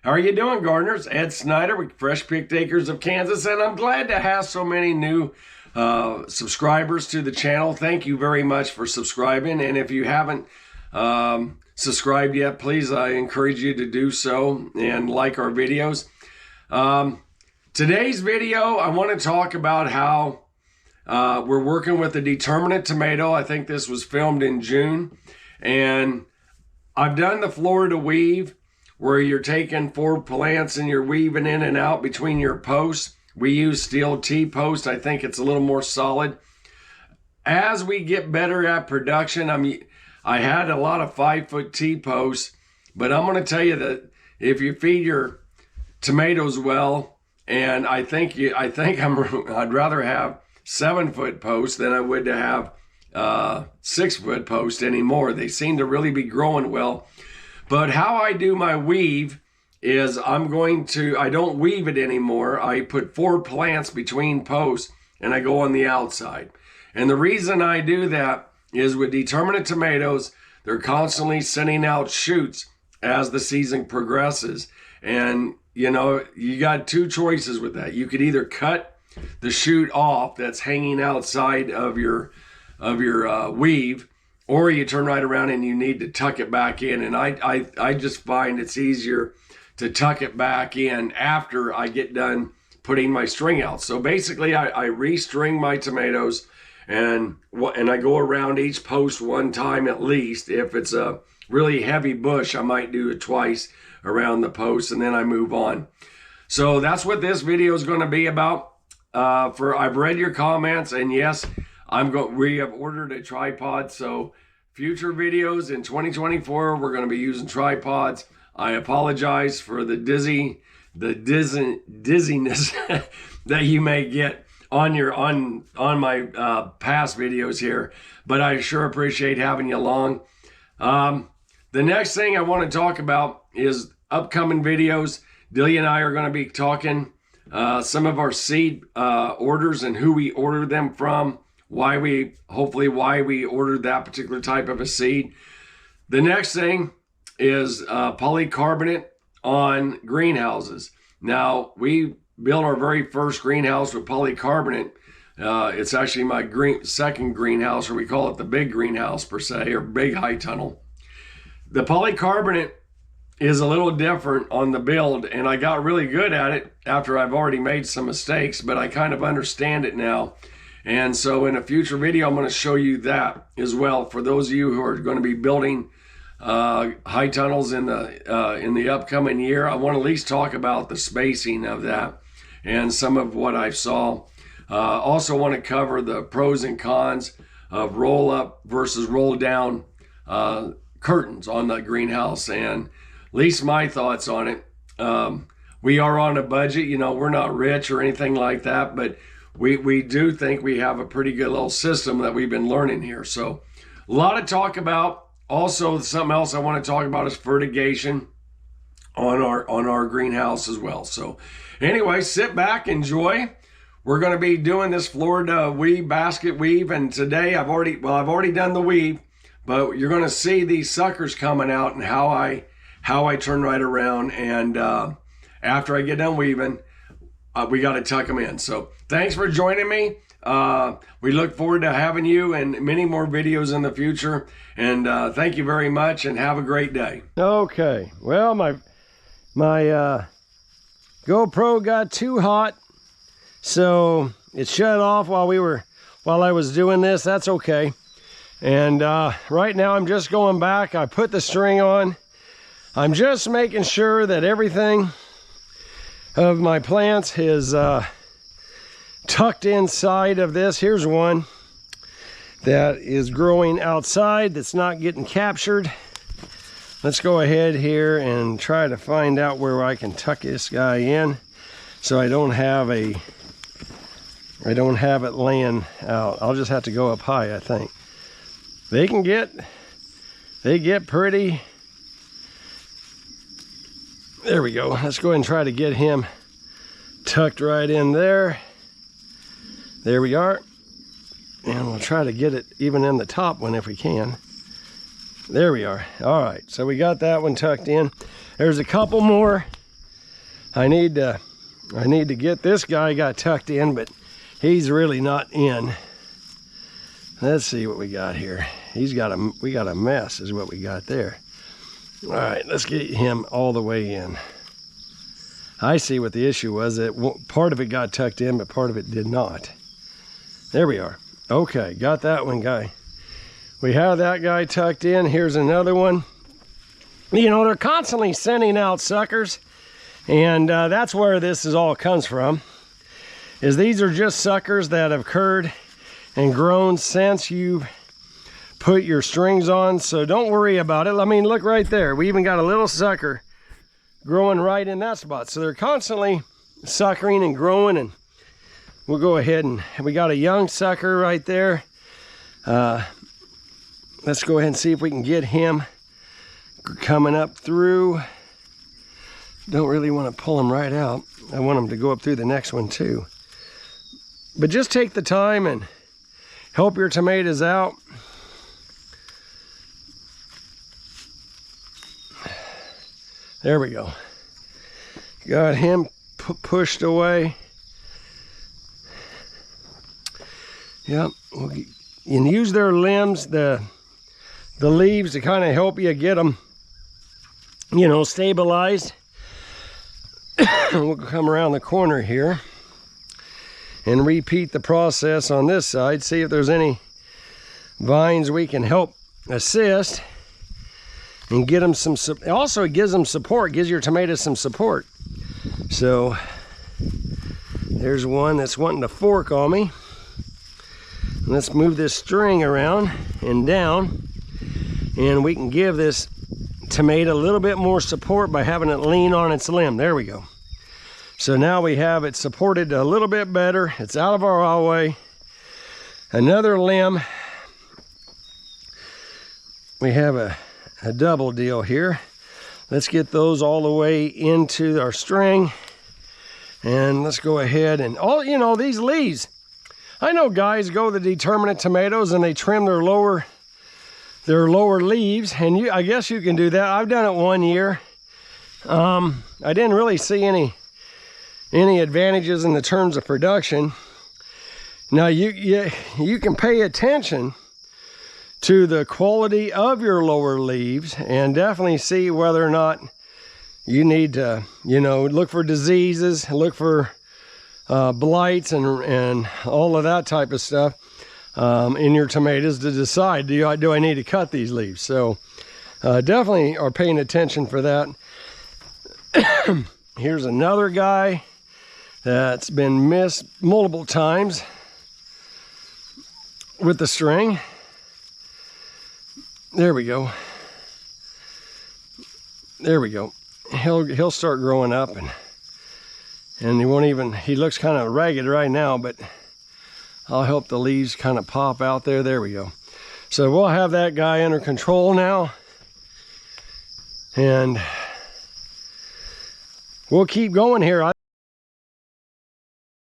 How are you doing, gardeners? Ed Schneider with Fresh Picked Acres of Kansas, and I'm glad to have so many new subscribers to the channel. Thank you very much for subscribing, and if you haven't subscribed yet, please, I encourage you to do so and like our videos. Today's video, I want to talk about how we're working with the Determinant Tomato. I think this was filmed in June, and I've done the Florida weave, where you're taking 4 plants and you're weaving in and out between your posts. We use steel T-post. I think it's a little more solid. As we get better at production, I had a lot of 5-foot T-posts, but I'm going to tell you that if you feed your tomatoes well, and I'd rather have 7-foot posts than I would to have 6-foot posts anymore. They seem to really be growing well. But how I do my weave is I don't weave it anymore. I put 4 plants between posts and I go on the outside. And the reason I do that is with Determinant tomatoes, they're constantly sending out shoots as the season progresses. And you know, you got 2 choices with that. You could either cut the shoot off that's hanging outside of your weave, or you turn right around and you need to tuck it back in. And I just find it's easier to tuck it back in after I get done putting my string out. So basically I restring my tomatoes and I go around each post 1 time at least. If it's a really heavy bush, I might do it twice around the post and then I move on. So that's what this video is going to be about. I've read your comments, and yes, we have ordered a tripod, so future videos in 2024, we're going to be using tripods. I apologize for the dizziness that you may get on my past videos here, but I sure appreciate having you along. The next thing I want to talk about is upcoming videos. Delia and I are going to be talking some of our seed orders and who we ordered them from. Why we ordered that particular type of a seed. The next thing is polycarbonate on greenhouses. Now, we built our very first greenhouse with polycarbonate. It's actually my second greenhouse, or we call it the big greenhouse per se, or big high tunnel. The polycarbonate is a little different on the build, and I got really good at it after I've already made some mistakes, but I kind of understand it now. And so in a future video, I'm going to show you that as well. For those of you who are going to be building high tunnels in the upcoming year, I want to at least talk about the spacing of that and some of what I saw. Also want to cover the pros and cons of roll up versus roll down curtains on the greenhouse, and at least my thoughts on it. We are on a budget. You know, we're not rich or anything like that, but we do think we have a pretty good little system that we've been learning here. So a lot to talk about. Also, something else I want to talk about is fertigation on our greenhouse as well. So anyway, sit back, enjoy. We're going to be doing this Florida weave, basket weave, and today I've already done the weave, but you're going to see these suckers coming out and how I turn right around, and after I get done weaving, we got to tuck them in. So thanks for joining me. We look forward to having you and many more videos in the future. And thank you very much, and have a great day. Okay. Well, my GoPro got too hot, so it shut off while I was doing this. That's okay. And right now I'm just going back. I put the string on. I'm just making sure that everything of my plants is tucked inside of this. Here's one that is growing outside that's not getting captured. Let's go ahead here and try to find out where I can tuck this guy in so I don't have it laying out. I'll just have to go up high, I think. They get pretty. There we go. Let's go ahead and try to get him tucked right in there. There we are. And we'll try to get it even in the top one if we can. There we are. All right, so we got that one tucked in. There's a couple more I need to get this guy got tucked in, but he's really not in. Let's see what we got here. We got a mess is what we got there. All right, let's get him all the way in. I see what the issue was. That part of it got tucked in, but part of it did not. There we are. Okay, got that one guy. We have that guy tucked in. Here's another one. You know, they're constantly sending out suckers, and that's where this all comes from. Is these are just suckers that have occurred and grown since you put your strings on, so don't worry about it. I mean, look right there. We even got a little sucker growing right in that spot. So they're constantly suckering and growing, and we'll go ahead and we got a young sucker right there. Let's go ahead and see if we can get him coming up through. Don't really want to pull him right out. I want him to go up through the next one too. But just take the time and help your tomatoes out. There we go. Got him pushed away. Yep. And use their limbs, the leaves, to kind of help you get them, you know, stabilized. We'll come around the corner here and repeat the process on this side. See if there's any vines we can help assist and get them some. Also, it gives them support, gives your tomatoes some support. So there's one that's wanting to fork on me. Let's move this string around and down, and we can give this tomato a little bit more support by having it lean on its limb. There we go. So now we have it supported a little bit better. It's out of our way. Another limb. We have a double deal here. Let's get those all the way into our string, and let's go ahead and you know, these leaves, I know guys go the Determinant tomatoes and they trim their lower leaves, and I guess you can do that. I've done it one year. I didn't really see any advantages in the terms of production. Now you can pay attention to the quality of your lower leaves and definitely see whether or not you need to, you know, look for diseases, look for blights and all of that type of stuff in your tomatoes to decide, do I need to cut these leaves? So definitely are paying attention for that. Here's another guy that's been missed multiple times with the string. There we go. There we go. He'll start growing up, and he won't even, he looks kind of ragged right now, but I'll help the leaves kind of pop out there. There we go. So we'll have that guy under control now, and we'll keep going here.